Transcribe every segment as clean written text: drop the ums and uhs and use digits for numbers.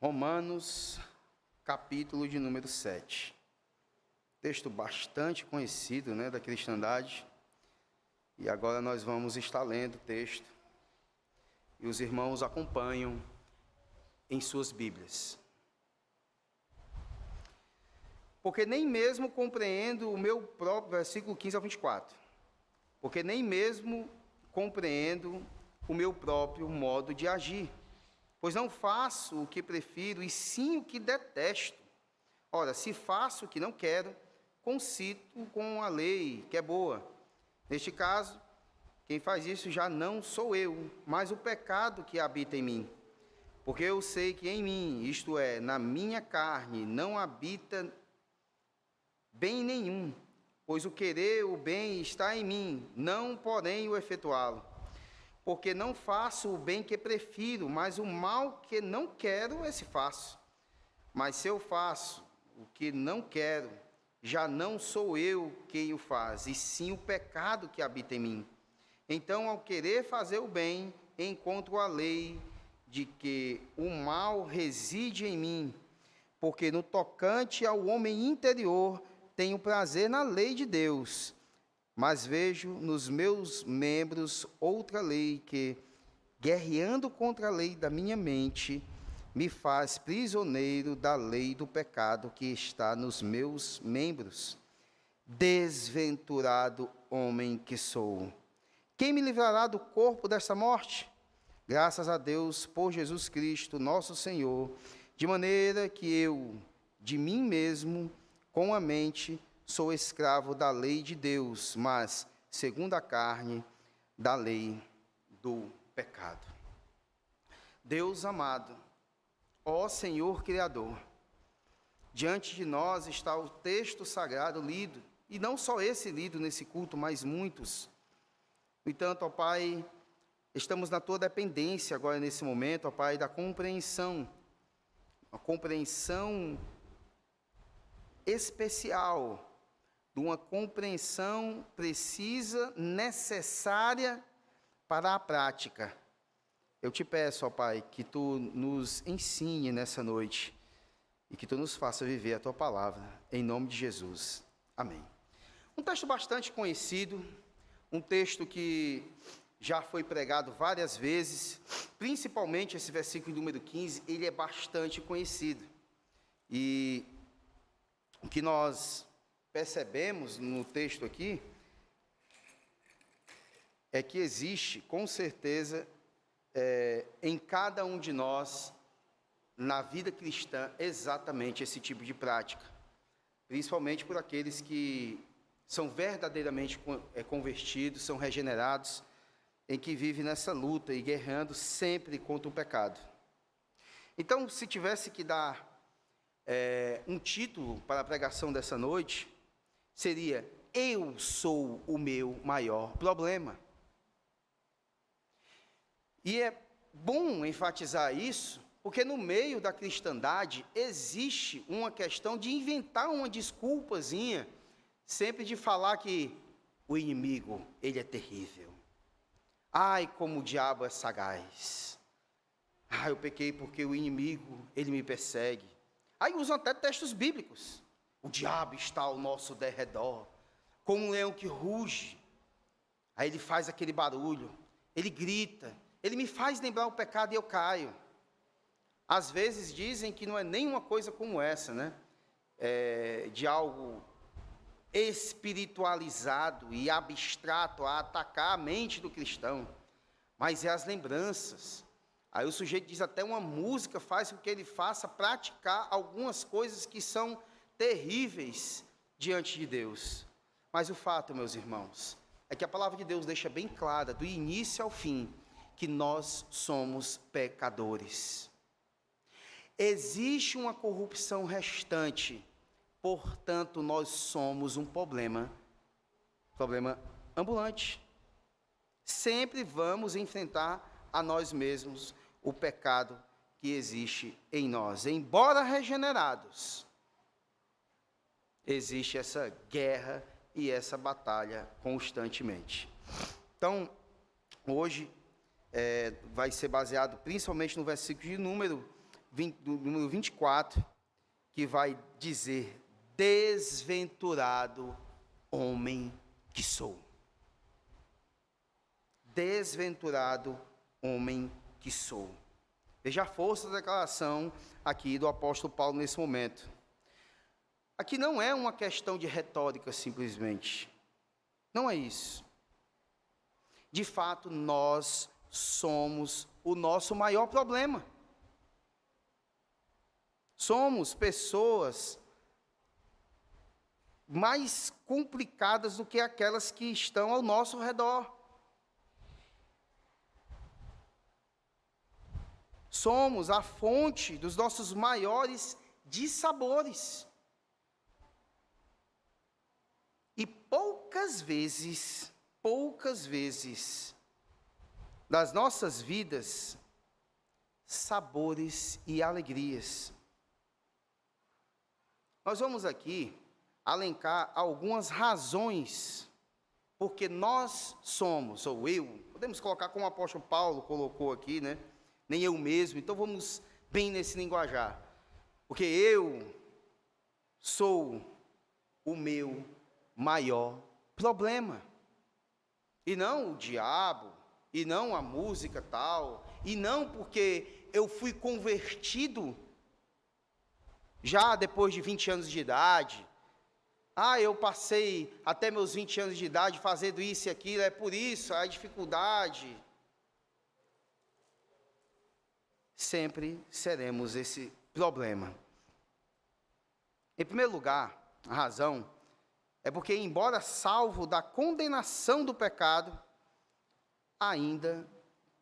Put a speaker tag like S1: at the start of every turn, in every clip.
S1: Romanos, capítulo de número 7. Texto bastante conhecido, da cristandade. E agora nós vamos estar lendo o texto. E os irmãos acompanham em suas Bíblias. Porque nem mesmo compreendo o meu próprio, versículo 15 ao 24. Porque nem mesmo compreendo o meu próprio modo de agir. Pois não faço o que prefiro, e sim o que detesto. Ora, se faço o que não quero, concito com a lei, que é boa. Neste caso, quem faz isso já não sou eu, mas o pecado que habita em mim. Porque eu sei que em mim, isto é, na minha carne, não habita bem nenhum, pois o querer o bem está em mim, não porém o efetuá-lo. Porque não faço o bem que prefiro, mas o mal que não quero, esse faço. Mas se eu faço o que não quero, já não sou eu quem o faz, e sim o pecado que habita em mim. Então, ao querer fazer o bem, encontro a lei de que o mal reside em mim, porque no tocante ao homem interior, tenho prazer na lei de Deus, mas vejo nos meus membros outra lei que, guerreando contra a lei da minha mente, me faz prisioneiro da lei do pecado que está nos meus membros. Desventurado homem que sou! Quem me livrará do corpo desta morte? Graças a Deus por Jesus Cristo, nosso Senhor, de maneira que eu, de mim mesmo, com a mente, sou escravo da lei de Deus, mas, segundo a carne, da lei do pecado. Deus amado, ó Senhor Criador, diante de nós está o texto sagrado lido, e não só esse lido nesse culto, mas muitos. No entanto, ó Pai, estamos na tua dependência agora nesse momento, ó Pai, da compreensão, uma compreensão especial, de uma compreensão precisa, necessária para a prática. Eu te peço, ó Pai, que tu nos ensine nessa noite e que tu nos faça viver a tua palavra, em nome de Jesus. Amém. Um texto bastante conhecido, um texto que já foi pregado várias vezes, principalmente esse versículo número 15, ele é bastante conhecido. E o que nós percebemos no texto aqui é que existe, com certeza, em cada um de nós, na vida cristã, exatamente esse tipo de prática, principalmente por aqueles que são verdadeiramente convertidos, são regenerados, em que vivem nessa luta e guerreando sempre contra o pecado. Então, se tivesse que dar um título para a pregação dessa noite, seria: eu sou o meu maior problema. E é bom enfatizar isso, porque no meio da cristandade existe uma questão de inventar uma desculpazinha, sempre de falar que o inimigo, ele é terrível. Ai, como o diabo é sagaz. Ai, eu pequei porque o inimigo, ele me persegue. Aí usam até textos bíblicos. O diabo está ao nosso derredor, como um leão que ruge. Aí ele faz aquele barulho, ele grita, ele me faz lembrar o pecado e eu caio. Às vezes dizem que não é nenhuma coisa como essa, de algo espiritualizado e abstrato a atacar a mente do cristão, mas é as lembranças. Aí o sujeito diz até uma música faz com que ele faça praticar algumas coisas que são terríveis diante de Deus. Mas o fato, meus irmãos, é que a palavra de Deus deixa bem clara, do início ao fim, que nós somos pecadores. Existe uma corrupção restante, portanto, nós somos um problema ambulante. Sempre vamos enfrentar a nós mesmos o pecado que existe em nós. Embora regenerados, existe essa guerra e essa batalha constantemente. Então, hoje vai ser baseado principalmente no versículo de número do número 24, que vai dizer: desventurado homem que sou. Desventurado homem que sou. Veja a força da declaração aqui do apóstolo Paulo nesse momento. Aqui não é uma questão de retórica simplesmente. Não é isso. De fato, nós somos o nosso maior problema. Somos pessoas mais complicadas do que aquelas que estão ao nosso redor. Somos a fonte dos nossos maiores dissabores. E poucas vezes, das nossas vidas, sabores e alegrias. Nós vamos aqui alencar algumas razões porque nós somos, ou eu, podemos colocar como o apóstolo Paulo colocou aqui, né? Nem eu mesmo, então vamos bem nesse linguajar. Porque eu sou o meu maior problema. E não o diabo, e não a música tal, e não porque eu fui convertido já depois de 20 anos de idade. Eu passei até meus 20 anos de idade fazendo isso e aquilo, é por isso a dificuldade. Sempre seremos esse problema. Em primeiro lugar, a razão é porque, embora salvo da condenação do pecado, ainda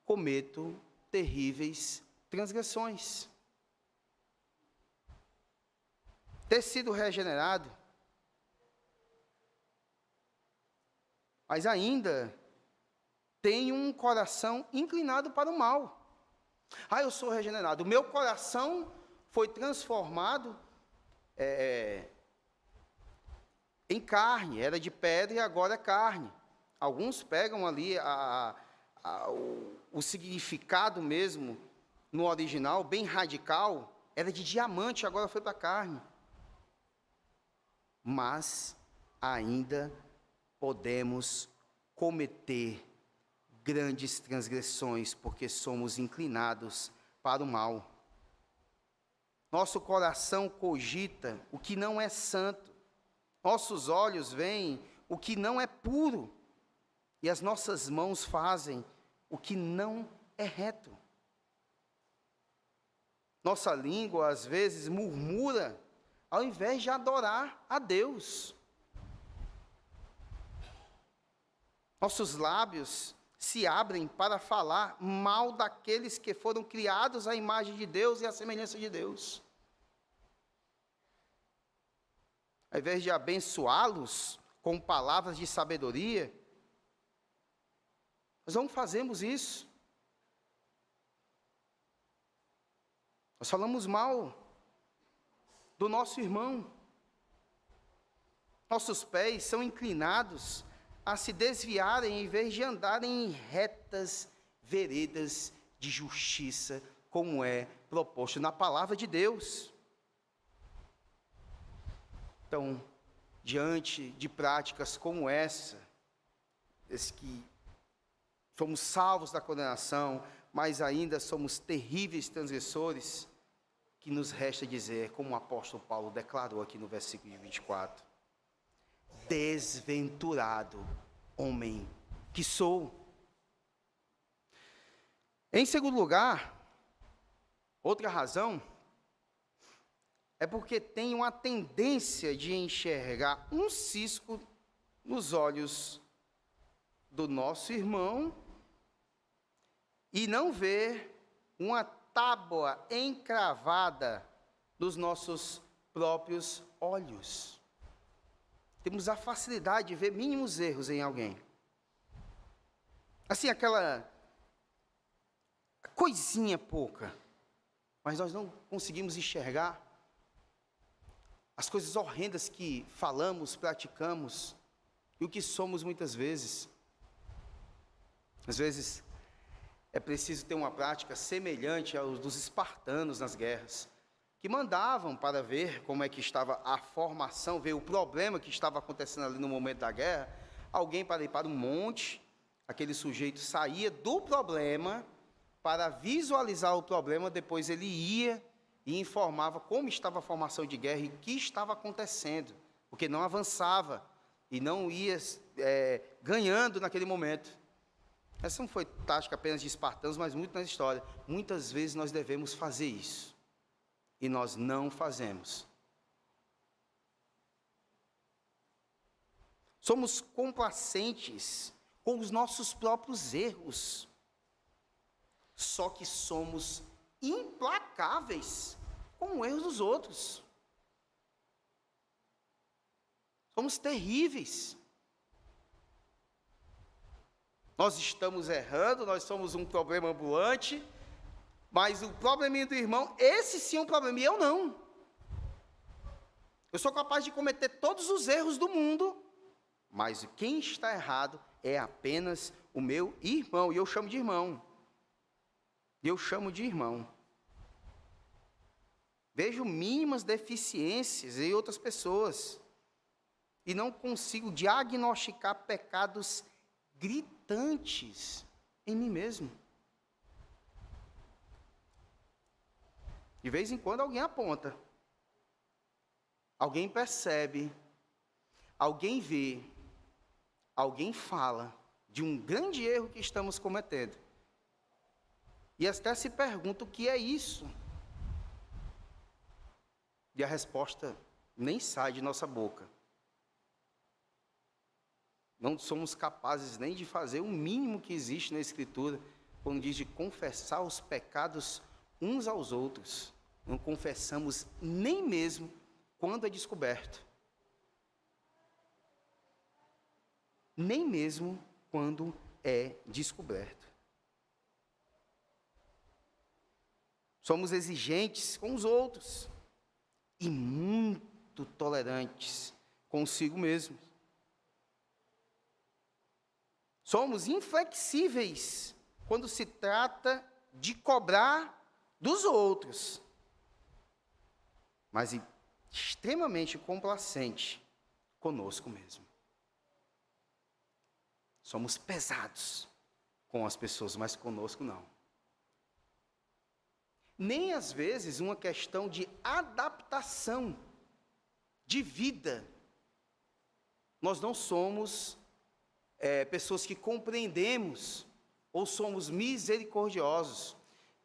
S1: cometo terríveis transgressões. Ter sido regenerado, mas ainda tenho um coração inclinado para o mal. Eu sou regenerado. O meu coração foi transformado em carne. Era de pedra e agora é carne. Alguns pegam ali o significado mesmo, no original, bem radical. Era de diamante, agora foi para carne. Mas ainda podemos cometer grandes transgressões, porque somos inclinados para o mal. Nosso coração cogita o que não é santo, nossos olhos veem o que não é puro, e as nossas mãos fazem o que não é reto. Nossa língua, às vezes, murmura, ao invés de adorar a Deus. Nossos lábios se abrem para falar mal daqueles que foram criados à imagem de Deus e à semelhança de Deus. Ao invés de abençoá-los com palavras de sabedoria, nós não fazemos isso. Nós falamos mal do nosso irmão. Nossos pés são inclinados a se desviarem, em vez de andarem em retas veredas de justiça, como é proposto na palavra de Deus. Então, diante de práticas como essa, que somos salvos da condenação, mas ainda somos terríveis transgressores, que nos resta dizer, como o apóstolo Paulo declarou aqui no versículo 24, desventurado homem que sou. Em segundo lugar, outra razão, é porque tenho uma tendência de enxergar um cisco nos olhos do nosso irmão e não ver uma tábua encravada nos nossos próprios olhos. Temos a facilidade de ver mínimos erros em alguém. Assim, aquela coisinha pouca, mas nós não conseguimos enxergar as coisas horrendas que falamos, praticamos, e o que somos muitas vezes. Às vezes, é preciso ter uma prática semelhante aos dos espartanos nas guerras, que mandavam para ver como é que estava a formação, ver o problema que estava acontecendo ali no momento da guerra, alguém para ir para um monte, aquele sujeito saía do problema para visualizar o problema, depois ele ia e informava como estava a formação de guerra e o que estava acontecendo, porque não avançava e não ia ganhando naquele momento. Essa não foi tática apenas de espartanos, mas muito na história. Muitas vezes nós devemos fazer isso, e nós não fazemos. Somos complacentes com os nossos próprios erros, só que somos implacáveis com o erro dos outros. Somos terríveis. Nós estamos errando, nós somos um problema ambulante, mas o probleminha do irmão, esse sim é um problema, e eu não. Eu sou capaz de cometer todos os erros do mundo, mas quem está errado é apenas o meu irmão, e eu chamo de irmão. Vejo mínimas deficiências em outras pessoas, e não consigo diagnosticar pecados gritantes em mim mesmo. De vez em quando alguém aponta, alguém percebe, alguém vê, alguém fala de um grande erro que estamos cometendo. E até se pergunta o que é isso. E a resposta nem sai de nossa boca. Não somos capazes nem de fazer o mínimo que existe na Escritura, quando diz de confessar os pecados uns aos outros. Não confessamos nem mesmo quando é descoberto. Nem mesmo quando é descoberto. Somos exigentes com os outros e muito tolerantes consigo mesmos. Somos inflexíveis quando se trata de cobrar dos outros, mas extremamente complacente conosco mesmo. Somos pesados com as pessoas, mas conosco não. Nem às vezes uma questão de adaptação de vida. Nós não somos pessoas que compreendemos ou somos misericordiosos.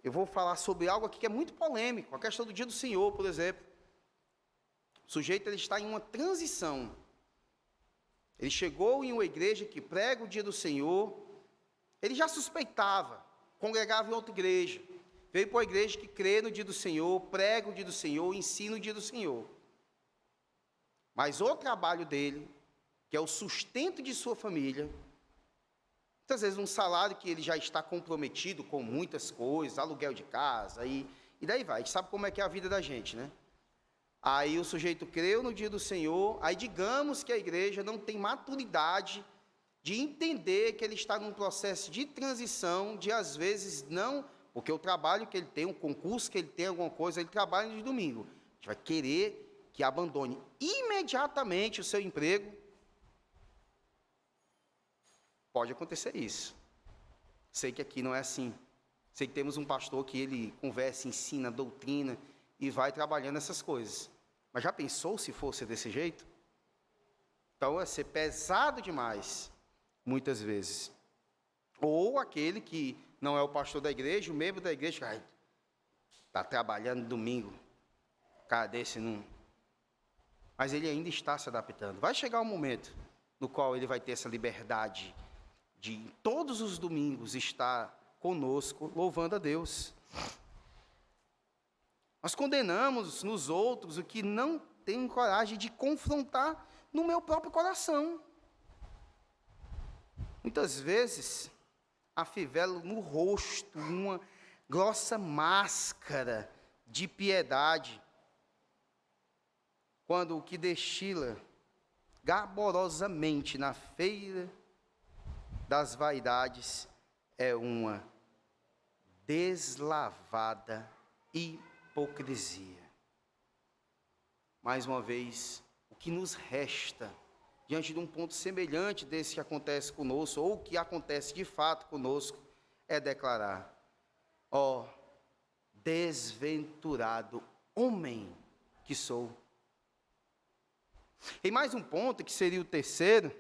S1: Eu vou falar sobre algo aqui que é muito polêmico, a questão do dia do Senhor, por exemplo. O sujeito ele está em uma transição. Ele chegou em uma igreja que prega o dia do Senhor, ele já suspeitava, congregava em outra igreja, veio para uma igreja que crê no dia do Senhor, prega o dia do Senhor, ensina o dia do Senhor. Mas o trabalho dele, que é o sustento de sua família, muitas vezes um salário que ele já está comprometido com muitas coisas, aluguel de casa, e daí vai, a gente sabe como é que é a vida da gente, né? Aí o sujeito creu no dia do Senhor, aí digamos que a igreja não tem maturidade de entender que ele está num processo de transição, de às vezes não, porque o trabalho que ele tem, um concurso que ele tem, alguma coisa, ele trabalha de domingo. A gente vai querer que abandone imediatamente o seu emprego. Pode acontecer isso. Sei que aqui não é assim. Sei que temos um pastor que ele conversa, ensina, doutrina e vai trabalhando essas coisas. Mas já pensou se fosse desse jeito? Então, é ser pesado demais, muitas vezes. Ou aquele que não é o pastor da igreja, o membro da igreja, está trabalhando domingo, cara desse não. Mas ele ainda está se adaptando. Vai chegar um momento no qual ele vai ter essa liberdade de todos os domingos estar conosco, louvando a Deus. Nós condenamos nos outros o que não tem coragem de confrontar no meu próprio coração. Muitas vezes, afivelo no rosto uma grossa máscara de piedade, quando o que destila garborosamente na feira das vaidades é uma deslavada hipocrisia. Mais uma vez, o que nos resta, diante de um ponto semelhante desse que acontece conosco, ou que acontece de fato conosco, é declarar: ó, desventurado homem que sou. E mais um ponto, que seria o terceiro,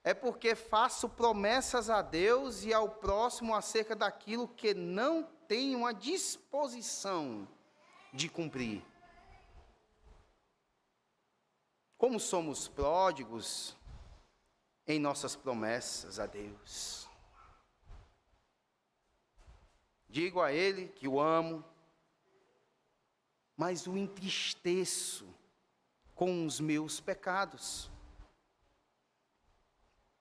S1: é porque faço promessas a Deus e ao próximo acerca daquilo que não tenho a disposição de cumprir. Como somos pródigos em nossas promessas a Deus. Digo a Ele que o amo, mas o entristeço com os meus pecados.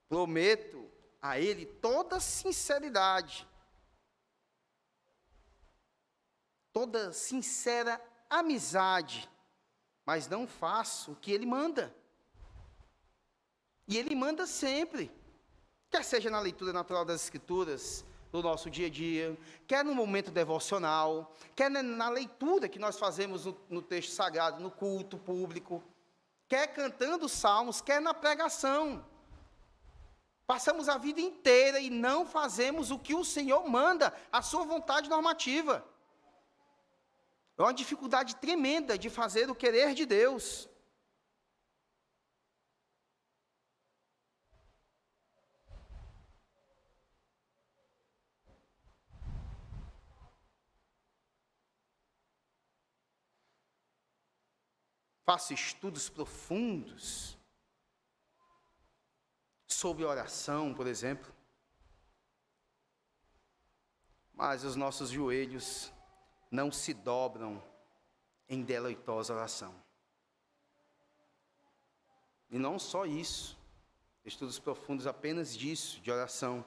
S1: Prometo a Ele toda sinceridade, toda sincera amizade, mas não faço o que Ele manda. E Ele manda sempre, quer seja na leitura natural das Escrituras, do nosso dia a dia, quer no momento devocional, quer na leitura que nós fazemos no texto sagrado, no culto público, quer cantando salmos, quer na pregação. Passamos a vida inteira e não fazemos o que o Senhor manda, a sua vontade normativa. É uma dificuldade tremenda de fazer o querer de Deus. Faço estudos profundos sobre oração, por exemplo, mas os nossos joelhos não se dobram em deleitosa oração. E não só isso, estudos profundos apenas disso, de oração,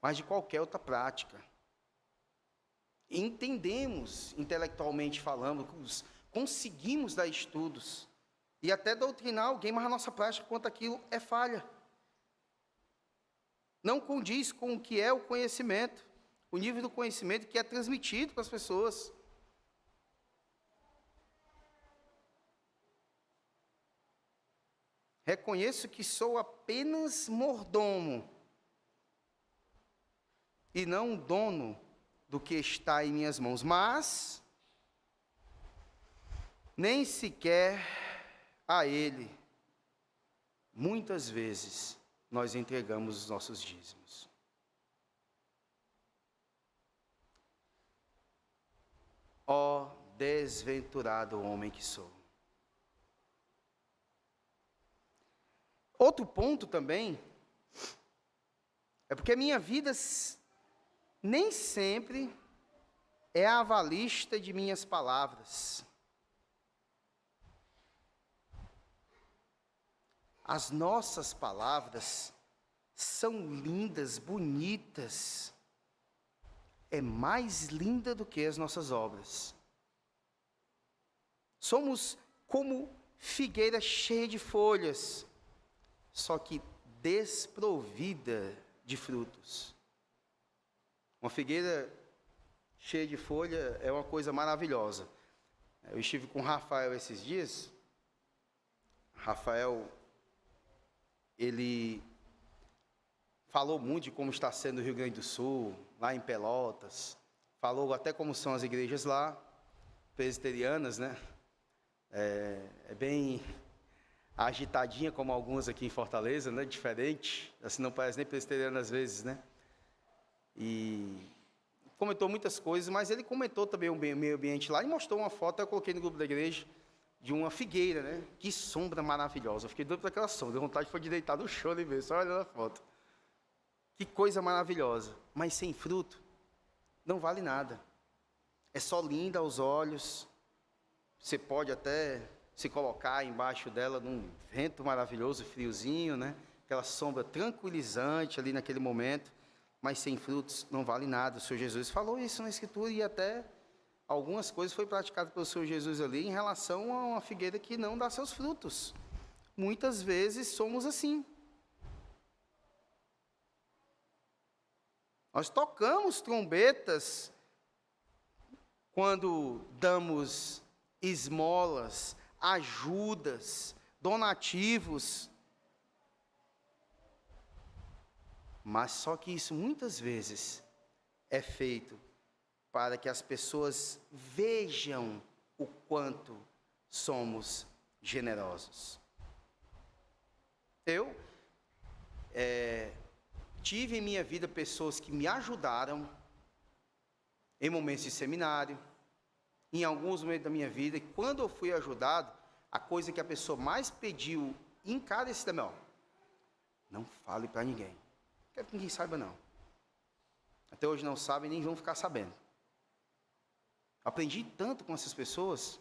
S1: mas de qualquer outra prática. Entendemos, intelectualmente falando, conseguimos dar estudos e até doutrinar alguém, mas a nossa prática quanto aquilo é falha. Não condiz com o que é o conhecimento, o nível do conhecimento que é transmitido para as pessoas. Reconheço que sou apenas mordomo e não dono do que está em minhas mãos, mas nem sequer a Ele, muitas vezes, nós entregamos os nossos dízimos. Ó desventurado homem que sou. Outro ponto também, é porque a minha vida nem sempre é a avalista de minhas palavras. As nossas palavras são lindas, bonitas. É mais linda do que as nossas obras. Somos como figueira cheia de folhas, só que desprovida de frutos. Uma figueira cheia de folha é uma coisa maravilhosa. Eu estive com o Rafael esses dias. Rafael, ele falou muito de como está sendo o Rio Grande do Sul, lá em Pelotas. Falou até como são as igrejas lá, presbiterianas, né? É bem agitadinha, como algumas aqui em Fortaleza, né? Diferente, assim, não parece nem presbiteriana às vezes, né? E comentou muitas coisas, mas ele comentou também o meio ambiente lá e mostrou uma foto, eu coloquei no grupo da igreja, de uma figueira, né? Que sombra maravilhosa. Eu fiquei doido por aquela sombra, deu vontade de deitar no chão e ver, só olhando a foto. Que coisa maravilhosa, mas sem fruto, não vale nada. É só linda aos olhos, você pode até se colocar embaixo dela num vento maravilhoso, friozinho, né? Aquela sombra tranquilizante ali naquele momento, mas sem frutos não vale nada. O Senhor Jesus falou isso na Escritura e até algumas coisas foi praticado pelo Senhor Jesus ali em relação a uma figueira que não dá seus frutos. Muitas vezes somos assim. Nós tocamos trombetas quando damos esmolas, ajudas, donativos. Mas só que isso muitas vezes é feito para que as pessoas vejam o quanto somos generosos. Eu tive em minha vida pessoas que me ajudaram em momentos de seminário, em alguns momentos da minha vida, e quando eu fui ajudado, a coisa que a pessoa mais pediu encarecidamente, não fale para ninguém. Não quero que ninguém saiba, não. Até hoje não sabem, nem vão ficar sabendo. Aprendi tanto com essas pessoas.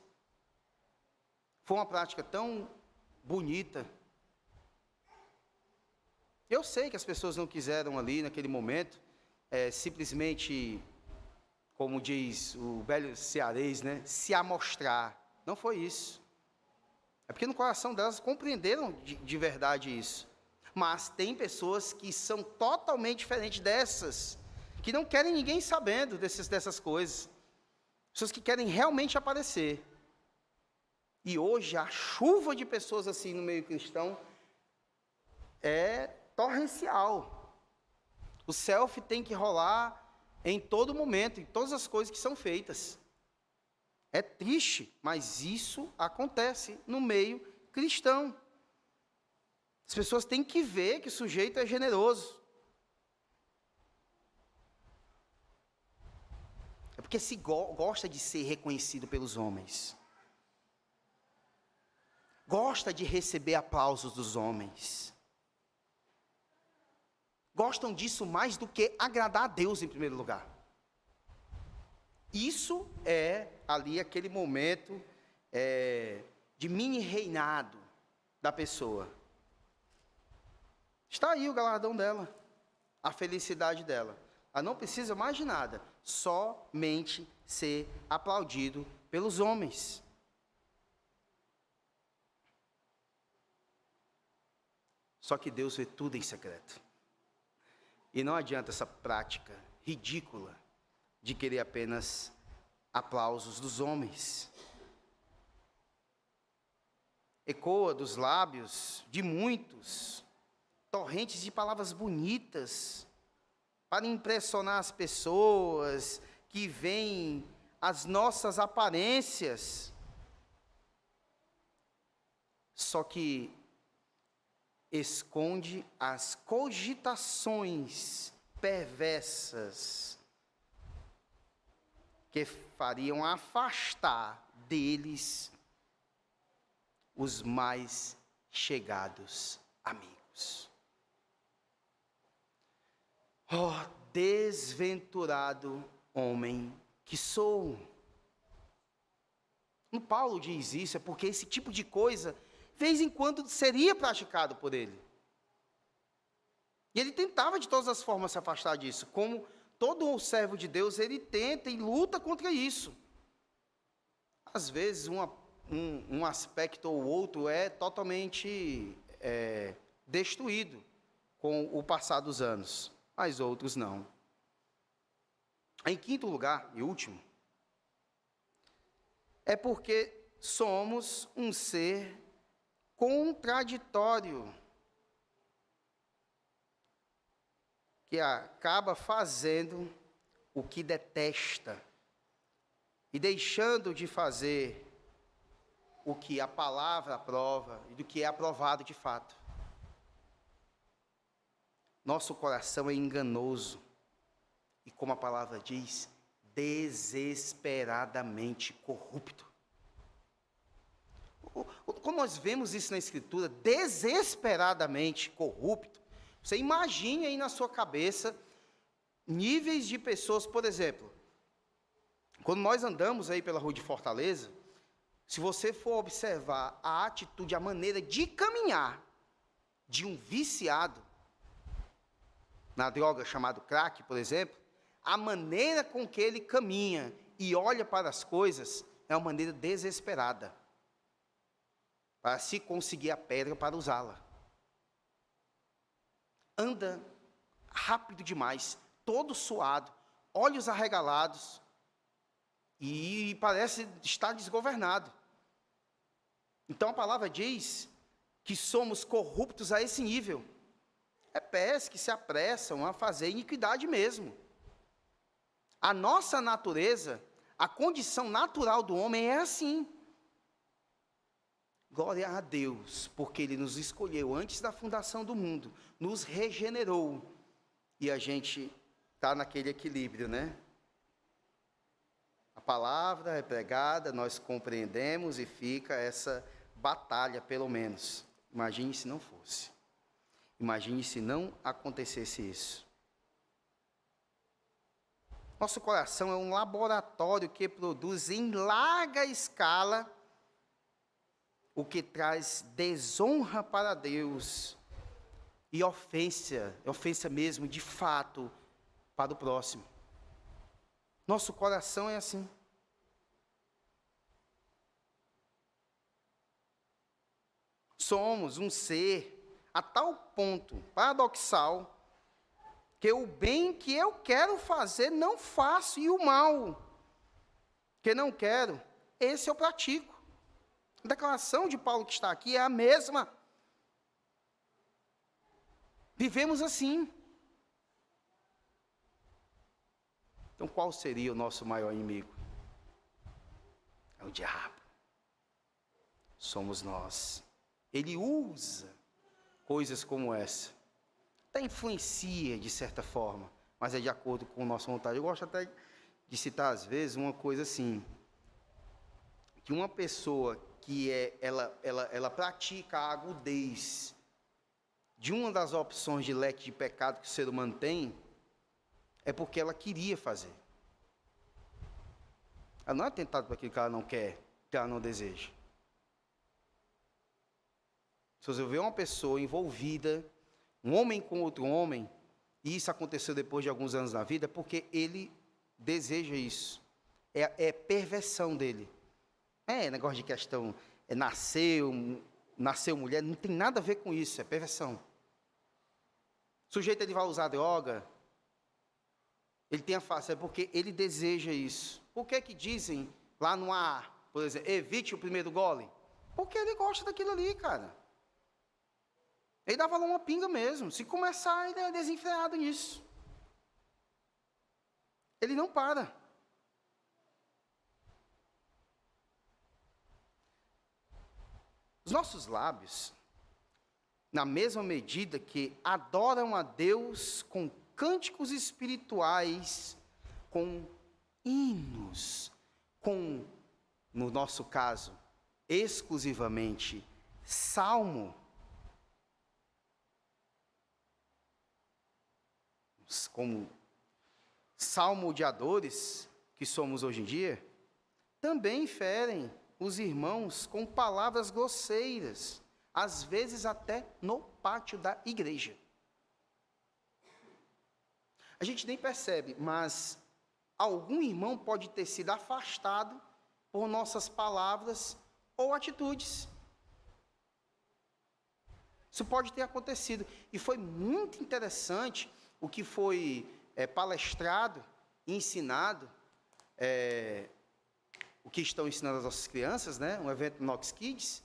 S1: Foi uma prática tão bonita. Eu sei que as pessoas não quiseram ali, naquele momento, simplesmente, como diz o velho cearês, né, se amostrar. Não foi isso. É porque no coração delas compreenderam de verdade isso. Mas tem pessoas que são totalmente diferentes dessas, que não querem ninguém sabendo dessas coisas. Pessoas que querem realmente aparecer. E hoje a chuva de pessoas assim no meio cristão é torrencial. O selfie tem que rolar em todo momento, em todas as coisas que são feitas. É triste, mas isso acontece no meio cristão. As pessoas têm que ver que o sujeito é generoso. É porque se gosta de ser reconhecido pelos homens. Gosta de receber aplausos dos homens. Gostam disso mais do que agradar a Deus em primeiro lugar. Isso é ali aquele momento de mini reinado da pessoa. Está aí o galardão dela, a felicidade dela. Ela não precisa mais de nada, somente ser aplaudido pelos homens. Só que Deus vê tudo em secreto. E não adianta essa prática ridícula de querer apenas aplausos dos homens. Ecoa dos lábios de muitos, torrentes de palavras bonitas, para impressionar as pessoas que veem as nossas aparências. Só que esconde as cogitações perversas que fariam afastar deles os mais chegados amigos. Oh, desventurado homem que sou. Quando Paulo diz isso, é porque esse tipo de coisa, de vez em quando, seria praticado por ele. E ele tentava de todas as formas se afastar disso. Como todo o servo de Deus, ele tenta e luta contra isso. Às vezes, um aspecto ou outro é totalmente destruído com o passar dos anos, mas outros não. Em quinto lugar, e último, é porque somos um ser contraditório, que acaba fazendo o que detesta e deixando de fazer o que a palavra aprova e do que é aprovado de fato. Nosso coração é enganoso e, como a palavra diz, desesperadamente corrupto. Quando nós vemos isso na Escritura, desesperadamente corrupto, você imagine aí na sua cabeça níveis de pessoas, por exemplo, quando nós andamos aí pela rua de Fortaleza, se você for observar a atitude, a maneira de caminhar de um viciado na droga chamado crack, por exemplo, a maneira com que ele caminha e olha para as coisas é uma maneira desesperada, para se conseguir a pedra para usá-la. Anda rápido demais, todo suado, olhos arregalados, e parece estar desgovernado. Então a palavra diz que somos corruptos a esse nível. É pés que se apressam a fazer iniquidade mesmo. A nossa natureza, a condição natural do homem é assim. Glória a Deus, porque Ele nos escolheu antes da fundação do mundo, nos regenerou, e a gente está naquele equilíbrio, né? A palavra é pregada, nós compreendemos e fica essa batalha, pelo menos. Imagine se não fosse. Imagine se não acontecesse isso. Nosso coração é um laboratório que produz em larga escala o que traz desonra para Deus e ofensa mesmo, de fato, para o próximo. Nosso coração é assim. Somos um ser a tal ponto paradoxal que o bem que eu quero fazer não faço, e o mal que não quero, esse eu pratico. A declaração de Paulo que está aqui é a mesma. Vivemos assim. Então, qual seria o nosso maior inimigo? É o diabo. Somos nós. Ele usa coisas como essa. Até influencia, de certa forma, mas é de acordo com a nossa vontade. Eu gosto até de citar, às vezes, uma coisa assim, que uma pessoa que ela pratica a agudez de uma das opções de leque de pecado que o ser humano tem, é porque ela queria fazer. Ela não é tentada por aquilo que ela não quer, que ela não deseja. Se você vê uma pessoa envolvida, um homem com outro homem, e isso aconteceu depois de alguns anos na vida, é porque ele deseja isso. É perversão dele. É negócio de questão, nasceu mulher, não tem nada a ver com isso, é perversão. O sujeito ele vai usar droga, ele tem a face, é porque ele deseja isso. Por que dizem lá no ar, por exemplo, evite o primeiro gole? Porque ele gosta daquilo ali, cara. Ele dá valor a uma pinga mesmo. Se começar, ele é desenfreado nisso. Ele não para. Os nossos lábios, na mesma medida que adoram a Deus com cânticos espirituais, com hinos, com, no nosso caso, exclusivamente, salmo, como salmodiadores que somos hoje em dia, também ferem os irmãos com palavras grosseiras, às vezes até no pátio da igreja. A gente nem percebe, mas algum irmão pode ter sido afastado por nossas palavras ou atitudes. Isso pode ter acontecido. E foi muito interessante o que foi palestrado, ensinado, o que estão ensinando as nossas crianças, né? Um evento do Nox Kids,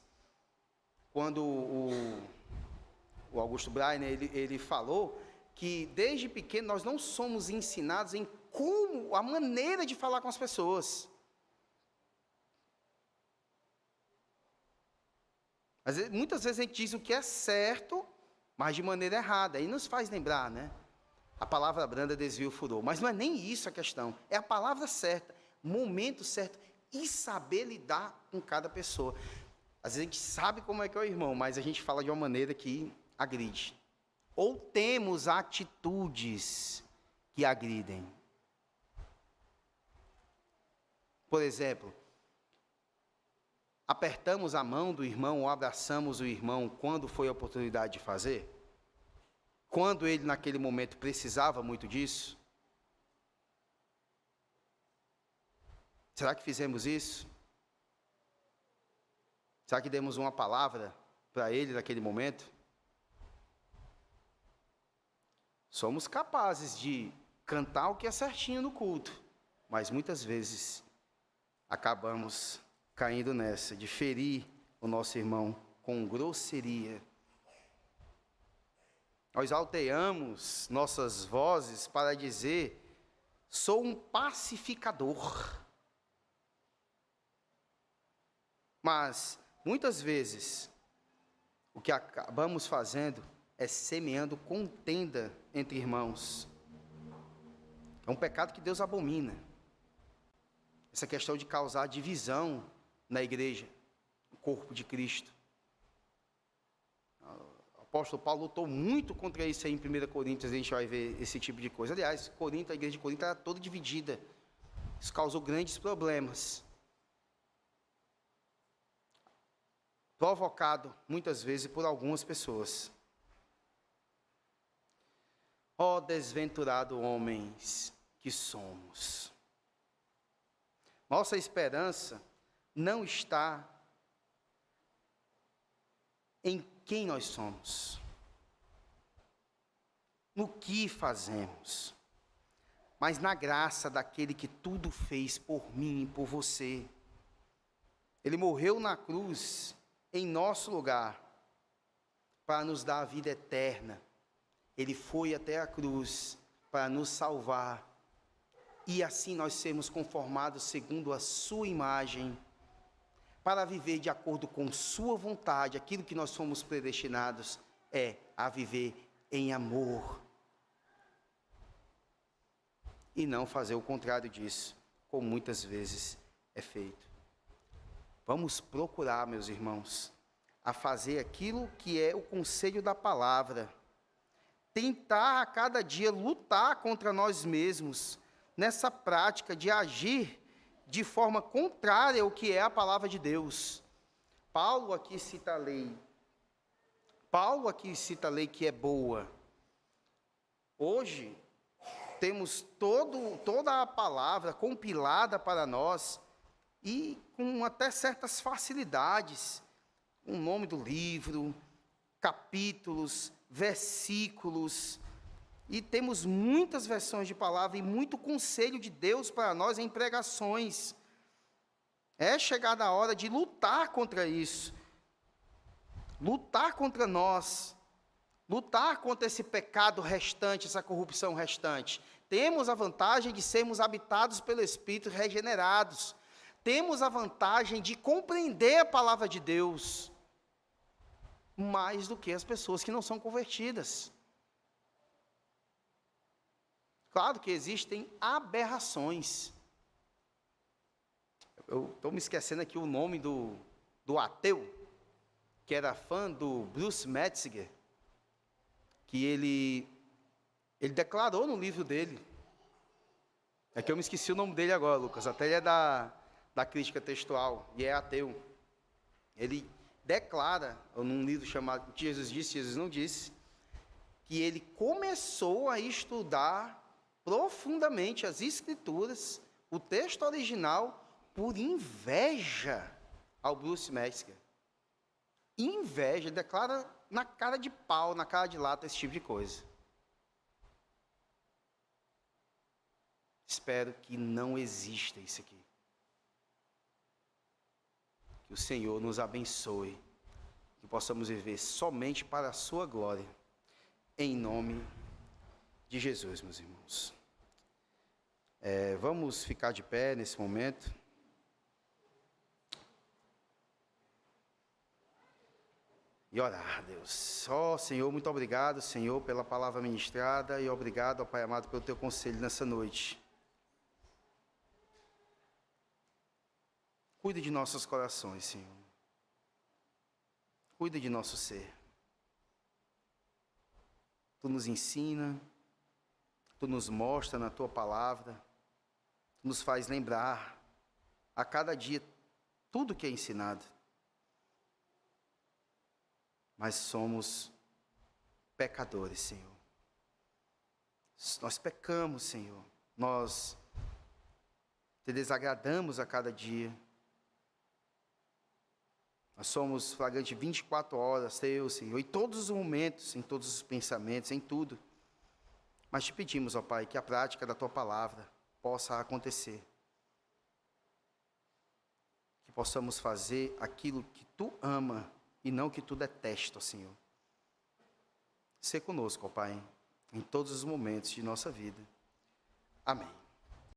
S1: quando o Augusto Breiner, ele falou que desde pequeno nós não somos ensinados em como, a maneira de falar com as pessoas. Muitas vezes a gente diz o que é certo, mas de maneira errada, aí nos faz lembrar, né? A palavra branda desvia o furor, mas não é nem isso a questão, é a palavra certa, momento certo, e saber lidar com cada pessoa. Às vezes a gente sabe como é que é o irmão, mas a gente fala de uma maneira que agride. Ou temos atitudes que agridem. Por exemplo, apertamos a mão do irmão ou abraçamos o irmão quando foi a oportunidade de fazer? Quando ele naquele momento precisava muito disso? Será que fizemos isso? Será que demos uma palavra para ele naquele momento? Somos capazes de cantar o que é certinho no culto, mas muitas vezes acabamos caindo nessa, de ferir o nosso irmão com grosseria. Nós alteamos nossas vozes para dizer: sou um pacificador. Mas, muitas vezes, o que acabamos fazendo é semeando contenda entre irmãos. É um pecado que Deus abomina. Essa questão de causar divisão na igreja, no corpo de Cristo. O apóstolo Paulo lutou muito contra isso aí em 1 Coríntios, a gente vai ver esse tipo de coisa. Aliás, a igreja de Corinto era toda dividida. Isso causou grandes problemas. Provocado, muitas vezes, por algumas pessoas. Ó desventurado homens que somos. Nossa esperança não está em quem nós somos, no que fazemos, mas na graça daquele que tudo fez por mim e por você. Ele morreu na cruz em nosso lugar para nos dar a vida eterna. Ele foi até a cruz para nos salvar e assim nós sermos conformados segundo a sua imagem, para viver de acordo com sua vontade. Aquilo que nós fomos predestinados é a viver em amor e não fazer o contrário disso, como muitas vezes é feito. Vamos procurar, meus irmãos, a fazer aquilo que é o conselho da palavra, tentar a cada dia lutar contra nós mesmos, nessa prática de agir de forma contrária ao que é a palavra de Deus. Paulo aqui cita a lei. Paulo aqui cita a lei que é boa. Hoje, temos toda a palavra compilada para nós, e com até certas facilidades, o nome do livro, capítulos, versículos, e temos muitas versões de palavra e muito conselho de Deus para nós em pregações. É chegada a hora de lutar contra isso, lutar contra nós, lutar contra esse pecado restante, essa corrupção restante. Temos a vantagem de sermos habitados pelo Espírito, regenerados. Temos a vantagem de compreender a palavra de Deus mais do que as pessoas que não são convertidas. Claro que existem aberrações. Eu estou me esquecendo aqui o nome do ateu, que era fã do Bruce Metzger, que ele declarou no livro dele. É que eu me esqueci o nome dele agora, Lucas, até ele é da crítica textual, e é ateu. Ele declara, num livro chamado Jesus Disse, Jesus Não Disse, que ele começou a estudar profundamente as Escrituras, o texto original, por inveja ao Bruce Metzger. Inveja, ele declara na cara de pau, na cara de lata, esse tipo de coisa. Espero que não exista isso aqui. Que o Senhor nos abençoe, que possamos viver somente para a sua glória, em nome de Jesus, meus irmãos. Vamos ficar de pé nesse momento. E orar, Deus. Senhor, muito obrigado, Senhor, pela palavra ministrada, e obrigado, Pai amado, pelo teu conselho nessa noite. Cuida de nossos corações, Senhor. Cuida de nosso ser. Tu nos ensina, Tu nos mostra na Tua palavra, Tu nos faz lembrar a cada dia tudo que é ensinado. Mas somos pecadores, Senhor. Nós pecamos, Senhor. Nós Te desagradamos a cada dia. Nós somos flagrantes 24 horas, Teu, Senhor, em todos os momentos, em todos os pensamentos, em tudo. Mas te pedimos, ó Pai, que a prática da tua palavra possa acontecer. Que possamos fazer aquilo que tu ama e não que tu detesta, Senhor. Sê conosco, ó Pai, em todos os momentos de nossa vida. Amém.